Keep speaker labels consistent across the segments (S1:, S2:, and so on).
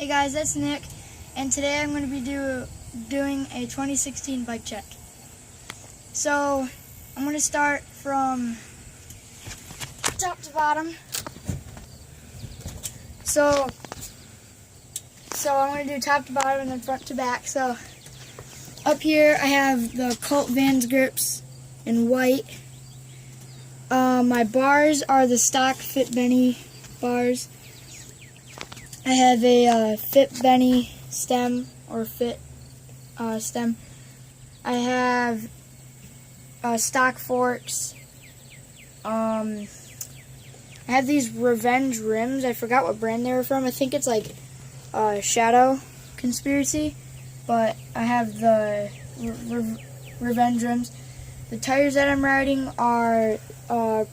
S1: Hey guys, that's Nick, and today I'm going to be doing a 2016 bike check. So I'm going to start from top to bottom. So I'm going to do top to bottom and then front to back. So up here I have the Cult Vans grips in white. My bars are the stock Fit Benny bars. I have a Fit Benny stem or Fit stem. I have stock forks. I have these Revenge rims. I forgot what brand they were from. I think it's like Shadow Conspiracy, but I have the Revenge rims. The tires that I'm riding are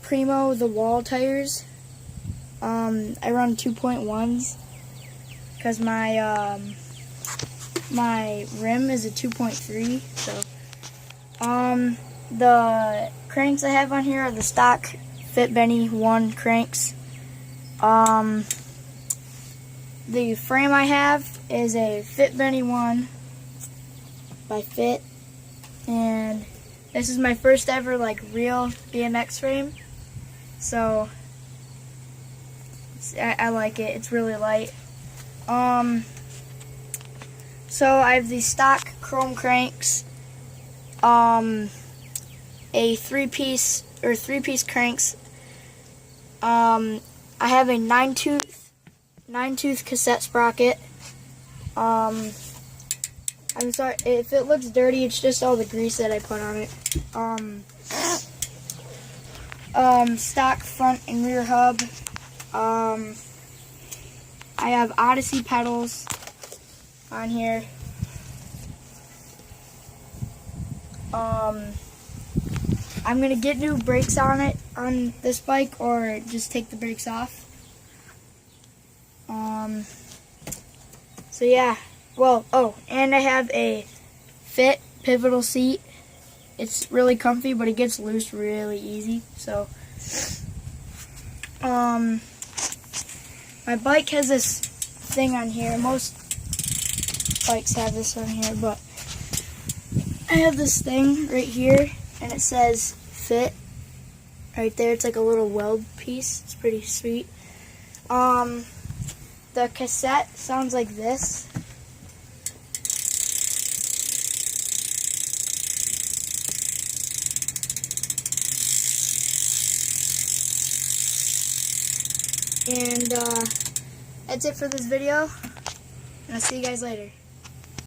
S1: Primo the Wall tires. I run 2.1s because my rim is a 2.3. So the cranks I have on here are the stock Fit Benny 1 cranks. The frame I have is a Fit Benny 1 by Fit, and this is my first ever real BMX frame, so I like it. It's really light. So I have these stock chrome cranks, a three-piece cranks. I have a nine tooth cassette sprocket. I'm sorry if it looks dirty, it's just all the grease that I put on it. Stock front and rear hub. I have Odyssey pedals on here. I'm gonna get new brakes on this bike, or just take the brakes off. So yeah. Well, and I have a Fit pivotal seat. It's really comfy, but it gets loose really easy. So, my bike has this thing on here. Most bikes have this on here, but I have this thing right here, and it says Fit right there. It's like a little weld piece. It's pretty sweet. The cassette sounds like this. And that's it for this video, and I'll see you guys later.